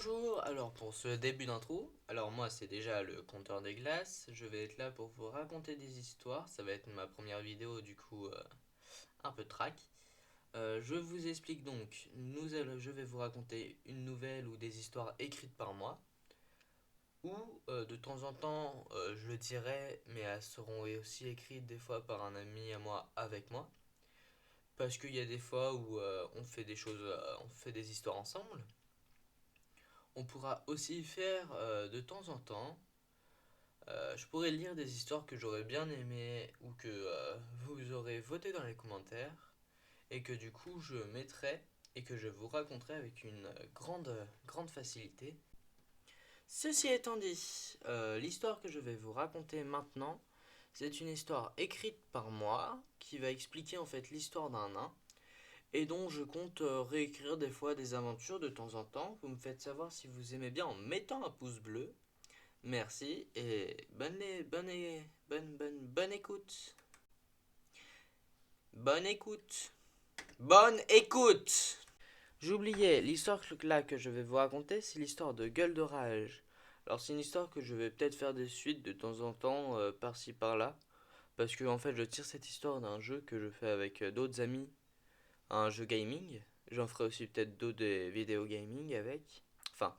Bonjour, alors pour ce début d'intro, alors moi c'est déjà le compteur des glaces, je vais être là pour vous raconter des histoires, ça va être ma première vidéo du coup un peu track. Je vous explique donc, je vais vous raconter une nouvelle ou des histoires écrites par moi, ou de temps en temps je le dirai, mais elles seront aussi écrites des fois par un ami à moi avec moi, parce qu'il y a des fois où on fait des choses, on fait des histoires ensemble. On pourra aussi faire de temps en temps, je pourrais lire des histoires que j'aurais bien aimées ou que vous aurez voté dans les commentaires et que du coup je mettrai et que je vous raconterai avec une grande facilité. Ceci étant dit, l'histoire que je vais vous raconter maintenant, c'est une histoire écrite par moi qui va expliquer en fait l'histoire d'un nain et dont je compte réécrire des fois des aventures de temps en temps. Vous me faites savoir si vous aimez bien en mettant un pouce bleu. Merci et bonne écoute. Bonne écoute. Bonne écoute. J'oubliais, l'histoire là que je vais vous raconter, c'est l'histoire de Gueule de Rage. Alors c'est une histoire que je vais peut-être faire des suites de temps en temps, par-ci par-là. Parce que en fait je tire cette histoire d'un jeu que je fais avec d'autres amis. Un jeu gaming. J'en ferai aussi peut-être d'autres des vidéos gaming avec. Enfin,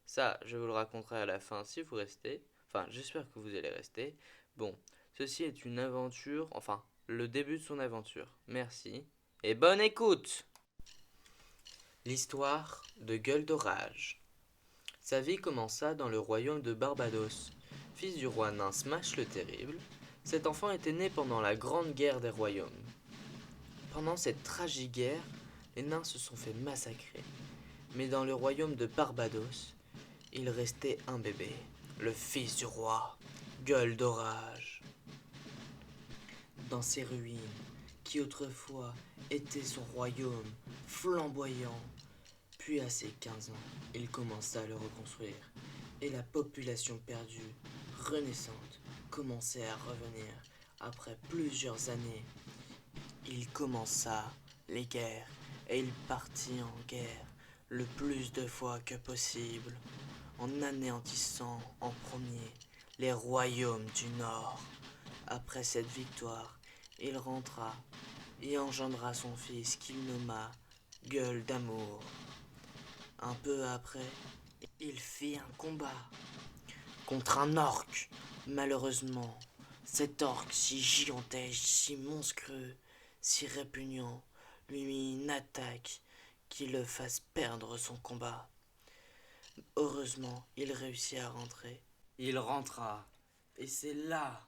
ça, je vous le raconterai à la fin si vous restez. Enfin, j'espère que vous allez rester. Bon, ceci est une aventure, enfin, le début de son aventure. Merci. Et bonne écoute. L'histoire de Gueule d'Orage. Sa vie commença dans le royaume de Barbados. Fils du roi nain Smash le Terrible, cet enfant était né pendant la Grande Guerre des Royaumes. Pendant cette tragique guerre, les nains se sont fait massacrer. Mais dans le royaume de Barbados, il restait un bébé, le fils du roi, Gueule d'Orage. Dans ces ruines, qui autrefois étaient son royaume flamboyant, puis à ses 15 ans, il commença à le reconstruire, et la population perdue, renaissante, commençait à revenir après plusieurs années. Il commença les guerres, et il partit en guerre le plus de fois que possible, en anéantissant en premier les royaumes du Nord. Après cette victoire, il rentra et engendra son fils qu'il nomma Gueule d'Amour. Un peu après, il fit un combat contre un orc. Malheureusement, cet orc si gigantesque, si monstrueux, si répugnant, lui mit une attaque qui le fasse perdre son combat. Heureusement, il réussit à rentrer. Il rentra, et c'est là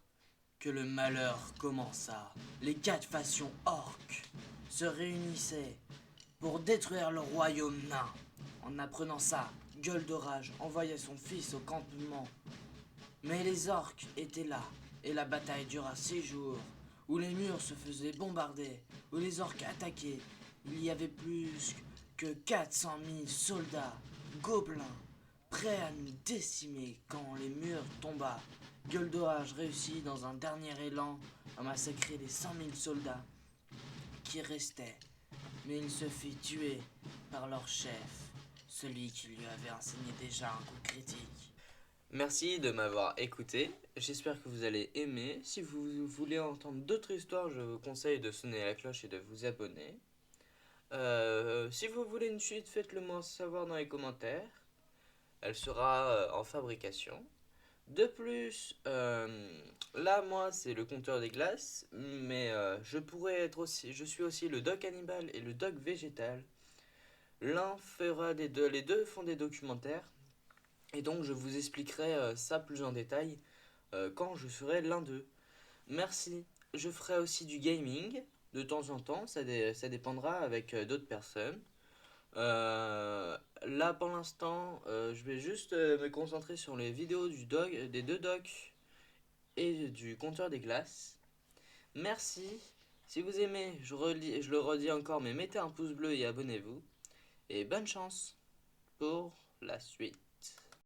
que le malheur commença. Les 4 factions orques se réunissaient pour détruire le royaume nain. En apprenant ça, Gueule d'Orage envoya son fils au campement. Mais les orques étaient là, et la bataille dura 6 jours, où les murs se faisaient bombarder, où les orques attaquaient. Il y avait plus que 400 000 soldats, gobelins, prêts à nous décimer quand les murs tomba. Gueule d'Orage réussit dans un dernier élan à massacrer les 100 000 soldats qui restaient, mais il se fit tuer par leur chef, celui qui lui avait enseigné déjà un coup critique. Merci de m'avoir écouté, j'espère que vous allez aimer. Si vous voulez entendre d'autres histoires, je vous conseille de sonner la cloche et de vous abonner. Si vous voulez une suite, faites-le moi savoir dans les commentaires. Elle sera en fabrication. De plus, là moi c'est le compteur des glaces, mais je suis aussi le doc animal et le doc végétal. L'un fera des deux, les deux font des documentaires, et donc je vous expliquerai ça plus en détail quand je ferai l'un d'eux. Merci. Je ferai aussi du gaming de temps en temps, ça dépendra avec d'autres personnes. Là pour l'instant, je vais juste me concentrer sur les vidéos des deux docs et du compteur des glaces. Merci. Si vous aimez, je le redis encore, mais mettez un pouce bleu et abonnez-vous. Et bonne chance pour la suite.